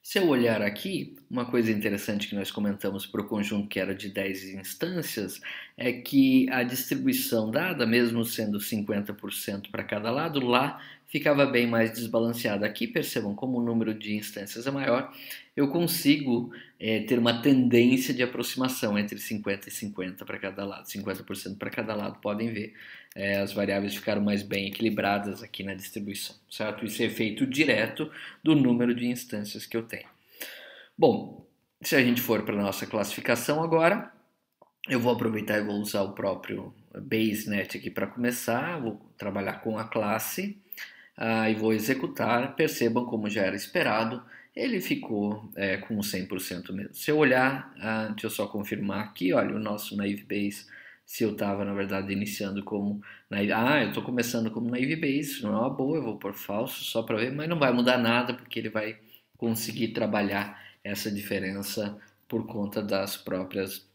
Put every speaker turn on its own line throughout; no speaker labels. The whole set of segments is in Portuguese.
Se eu olhar aqui, uma coisa interessante que nós comentamos para o conjunto que era de 10 instâncias é que a distribuição dada, mesmo sendo 50% para cada lado, lá ficava bem mais desbalanceada. Aqui percebam como o número de instâncias é maior, eu consigo ter uma tendência de aproximação entre 50 e 50 para cada lado, 50% para cada lado. Podem ver, as variáveis ficaram mais bem equilibradas aqui na distribuição, certo? Isso é efeito direto do número de instâncias que eu tenho. Bom, se a gente for para a nossa classificação agora, eu vou aproveitar e vou usar o próprio BaseNet aqui para começar, vou trabalhar com a classe e vou executar. Percebam como já era esperado, ele ficou com 100% mesmo. Se eu olhar, deixa eu só confirmar aqui, olha, o nosso Naive Base, se eu estava, na verdade, iniciando como Naive... eu estou começando como Naive Base, não é uma boa, eu vou por falso só para ver, mas não vai mudar nada, porque ele vai conseguir trabalhar essa diferença por conta das próprias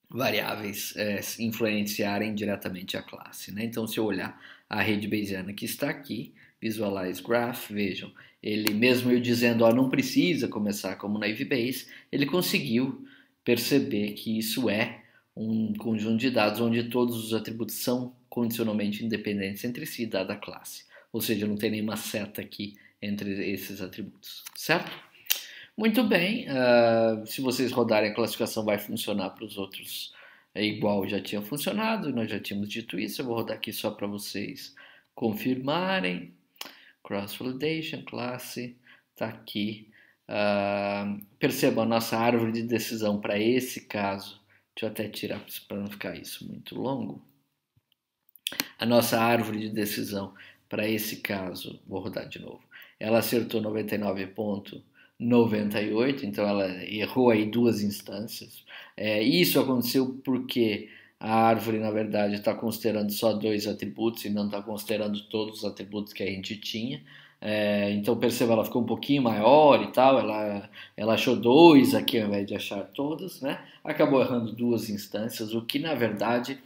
variáveis influenciarem diretamente a classe, né? Então, se eu olhar a rede Bayesiana que está aqui, Visualize Graph, vejam, ele mesmo eu dizendo, não precisa começar como Naive Bayes, ele conseguiu perceber que isso é um conjunto de dados onde todos os atributos são condicionalmente independentes entre si, dada a classe. Ou seja, não tem nenhuma seta aqui entre esses atributos, certo? Muito bem, se vocês rodarem a classificação vai funcionar para os outros igual já tinha funcionado, nós já tínhamos dito isso, eu vou rodar aqui só para vocês confirmarem. Cross Validation, classe, está aqui. Perceba a nossa árvore de decisão para esse caso, deixa eu até tirar para não ficar isso muito longo. A nossa árvore de decisão para esse caso, vou rodar de novo, ela acertou 99,98, então ela errou aí duas instâncias. Isso aconteceu porque a árvore, na verdade, está considerando só dois atributos e não está considerando todos os atributos que a gente tinha. Então perceba, ela ficou um pouquinho maior e tal, ela achou dois aqui ao invés de achar todos, né? Acabou errando duas instâncias, o que na verdade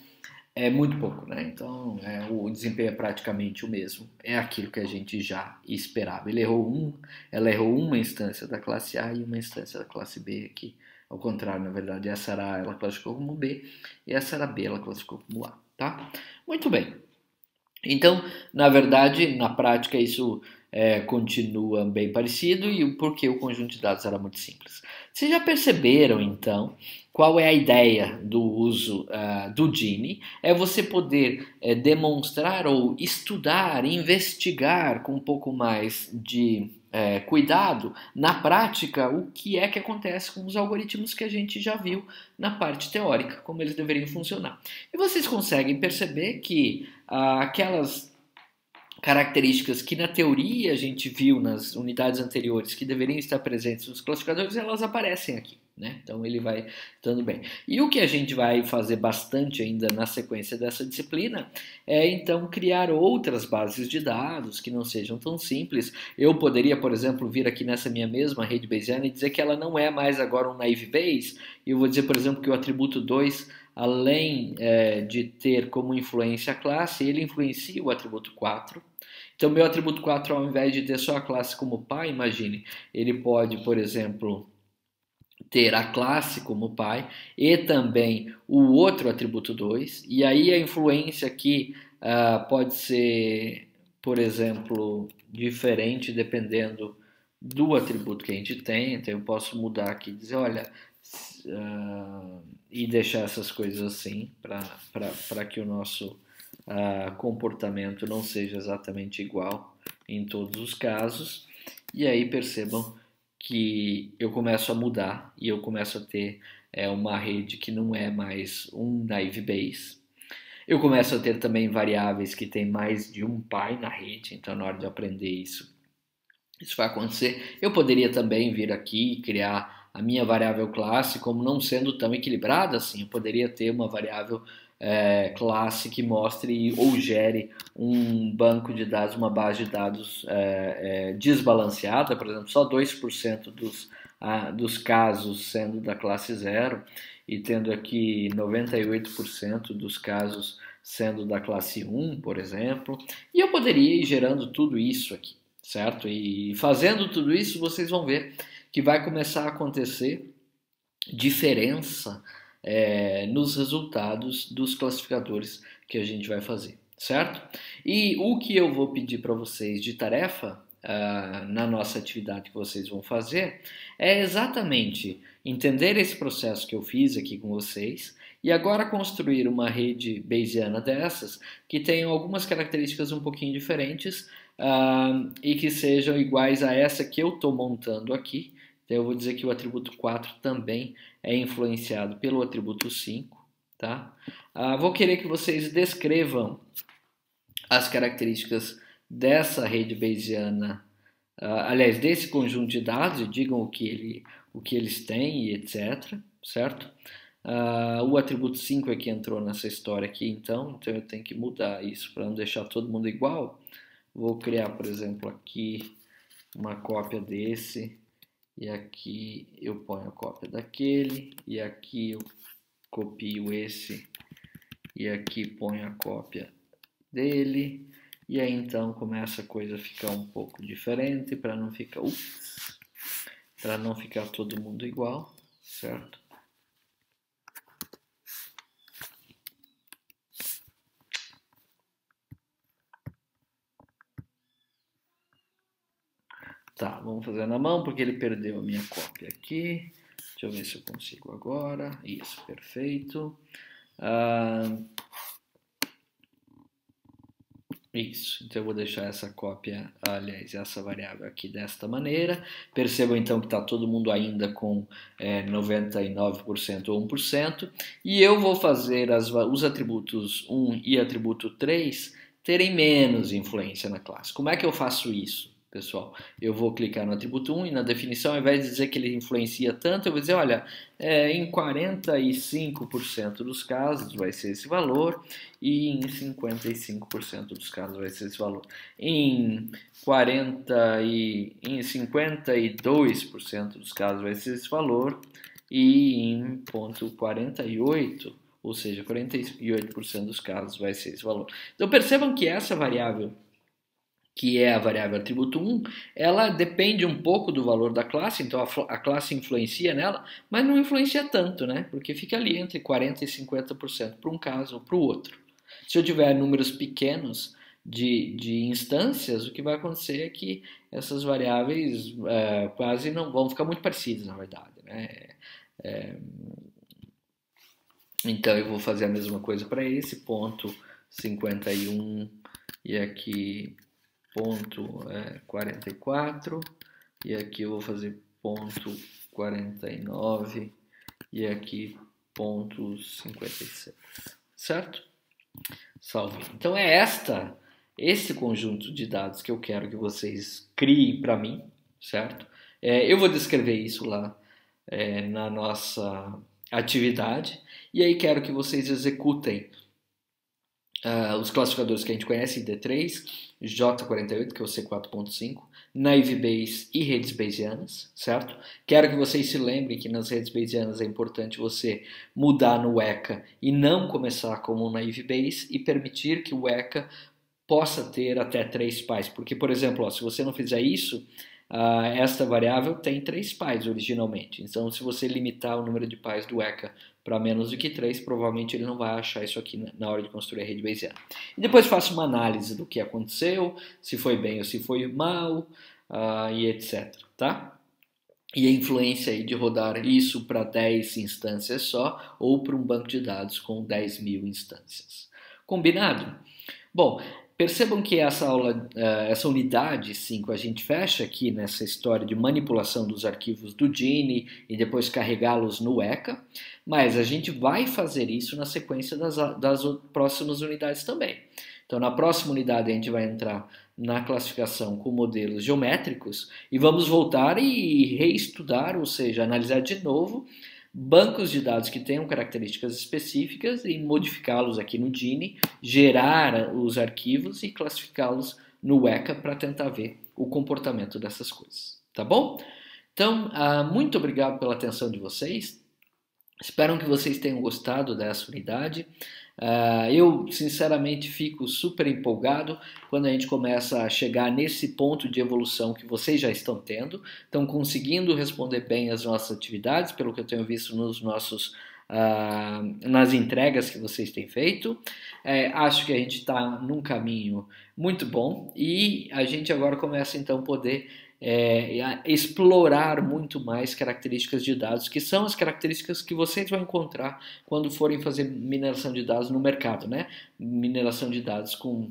é muito pouco, né? Então o desempenho é praticamente o mesmo, é aquilo que a gente já esperava. Ela errou uma instância da classe A e uma instância da classe B aqui. Ao contrário, na verdade, essa era A, ela classificou como B, e essa era B, ela classificou como A, tá? Muito bem. Então, na verdade, na prática, isso continua bem parecido, e porque o conjunto de dados era muito simples. Vocês já perceberam, então, qual é a ideia do uso do Gini? É você poder demonstrar ou estudar, investigar com um pouco mais de cuidado, na prática, o que é que acontece com os algoritmos que a gente já viu na parte teórica, como eles deveriam funcionar. E vocês conseguem perceber que aquelas características que na teoria a gente viu nas unidades anteriores que deveriam estar presentes nos classificadores, elas aparecem aqui, né? Então ele vai estando bem. E o que a gente vai fazer bastante ainda na sequência dessa disciplina é então criar outras bases de dados que não sejam tão simples. Eu poderia, por exemplo, vir aqui nessa minha mesma rede Bayesiana e dizer que ela não é mais agora um naive Bayes, e eu vou dizer, por exemplo, que o atributo 2, além de ter como influência a classe, ele influencia o atributo 4. Então, meu atributo 4, ao invés de ter só a classe como pai, imagine, ele pode, por exemplo, ter a classe como pai e também o outro atributo 2. E aí a influência aqui pode ser, por exemplo, diferente dependendo do atributo que a gente tem. Então, eu posso mudar aqui e dizer, olha, e deixar essas coisas assim para que o nosso comportamento não seja exatamente igual em todos os casos. E aí percebam que eu começo a mudar e eu começo a ter uma rede que não é mais um naive Bayes. Eu começo a ter também variáveis que tem mais de um pai na rede, então na hora de aprender isso vai acontecer. Eu poderia também vir aqui e criar a minha variável classe como não sendo tão equilibrada assim. Eu poderia ter uma variável classe que mostre ou gere um banco de dados, uma base de dados desbalanceada, por exemplo, só 2% dos casos sendo da classe 0 e tendo aqui 98% dos casos sendo da classe 1, por exemplo. E eu poderia ir gerando tudo isso aqui, certo? E fazendo tudo isso, vocês vão ver que vai começar a acontecer diferença nos resultados dos classificadores que a gente vai fazer, certo? E o que eu vou pedir para vocês de tarefa na nossa atividade que vocês vão fazer é exatamente entender esse processo que eu fiz aqui com vocês e agora construir uma rede Bayesiana dessas que tenham algumas características um pouquinho diferentes e que sejam iguais a essa que eu estou montando aqui. Então eu vou dizer que o atributo 4 também é influenciado pelo atributo 5, tá? Vou querer que vocês descrevam as características dessa rede Bayesiana, aliás, desse conjunto de dados, e digam o que eles têm e etc, certo? O atributo 5 é que entrou nessa história aqui, então eu tenho que mudar isso para não deixar todo mundo igual. Vou criar, por exemplo, aqui uma cópia desse, e aqui eu ponho a cópia daquele, e aqui eu copio esse, e aqui ponho a cópia dele, e aí então começa a coisa a ficar um pouco diferente, para não ficar todo mundo igual, certo? Tá, vamos fazer na mão porque ele perdeu a minha cópia aqui. Deixa eu ver se eu consigo agora. Isso, perfeito. Isso, então eu vou deixar essa cópia, aliás, essa variável aqui desta maneira. Percebam então que está todo mundo ainda com 99% ou 1%. E eu vou fazer os atributos 1 e atributo 3 terem menos influência na classe. Como é que eu faço isso, pessoal? Eu vou clicar no atributo 1 e na definição, ao invés de dizer que ele influencia tanto, eu vou dizer, olha, em 45% dos casos vai ser esse valor e em 55% dos casos vai ser esse valor. Em 52% dos casos vai ser esse valor e em 0,48%, ou seja, 48% dos casos vai ser esse valor. Então percebam que essa variável, que é a variável atributo 1, ela depende um pouco do valor da classe, então a classe influencia nela, mas não influencia tanto, né? Porque fica ali entre 40% e 50% para um caso ou para o outro. Se eu tiver números pequenos de instâncias, o que vai acontecer é que essas variáveis quase não vão ficar muito parecidas, na verdade, né? Então eu vou fazer a mesma coisa para esse ponto 51 e aqui ponto 44 e aqui eu vou fazer ponto 49 e aqui ponto 56, certo? Salve. Então é esse conjunto de dados que eu quero que vocês criem para mim, certo? Eu vou descrever isso lá na nossa atividade e aí quero que vocês executem os classificadores que a gente conhece, D3, J48, que é o C4.5, Naive Bayes e redes bayesianas, certo? Quero que vocês se lembrem que nas redes bayesianas é importante você mudar no ECA e não começar como um Naive Bayes e permitir que o ECA possa ter até 3 pais, porque, por exemplo, se você não fizer isso, esta variável tem 3 pais originalmente, então se você limitar o número de pais do ECA para menos do que 3, provavelmente ele não vai achar isso aqui na hora de construir a rede bayesiana. E depois faço uma análise do que aconteceu, se foi bem ou se foi mal, e etc. Tá? E a influência aí de rodar isso para 10 instâncias só, ou para um banco de dados com 10.000 instâncias. Combinado? Bom, percebam que essa unidade 5 a gente fecha aqui nessa história de manipulação dos arquivos do Gini e depois carregá-los no ECA, mas a gente vai fazer isso na sequência das próximas unidades também. Então, na próxima unidade a gente vai entrar na classificação com modelos geométricos e vamos voltar e reestudar, ou seja, analisar de novo bancos de dados que tenham características específicas e modificá-los aqui no Gini, gerar os arquivos e classificá-los no ECA para tentar ver o comportamento dessas coisas, tá bom? Então, muito obrigado pela atenção de vocês, espero que vocês tenham gostado dessa unidade. Eu, sinceramente, fico super empolgado quando a gente começa a chegar nesse ponto de evolução que vocês já estão tendo, estão conseguindo responder bem às nossas atividades, pelo que eu tenho visto nas entregas que vocês têm feito. Acho que a gente está num caminho muito bom e a gente agora começa então a poder explorar muito mais características de dados, que são as características que vocês vão encontrar quando forem fazer mineração de dados no mercado, né? Mineração de dados com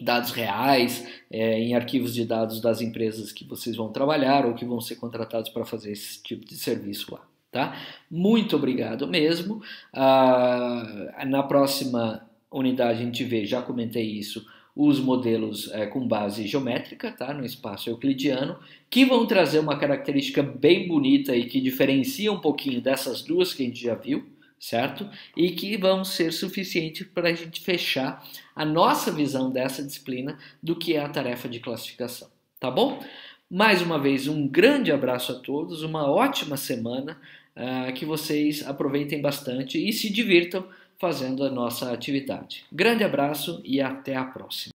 dados reais, em arquivos de dados das empresas que vocês vão trabalhar ou que vão ser contratados para fazer esse tipo de serviço lá. Tá? Muito obrigado mesmo. Na próxima unidade a gente vê, já comentei isso, os modelos com base geométrica, tá? No espaço euclidiano, que vão trazer uma característica bem bonita e que diferencia um pouquinho dessas duas que a gente já viu, certo? E que vão ser suficientes para a gente fechar a nossa visão dessa disciplina do que é a tarefa de classificação, tá bom? Mais uma vez, um grande abraço a todos, uma ótima semana, que vocês aproveitem bastante e se divirtam fazendo a nossa atividade. Grande abraço e até a próxima.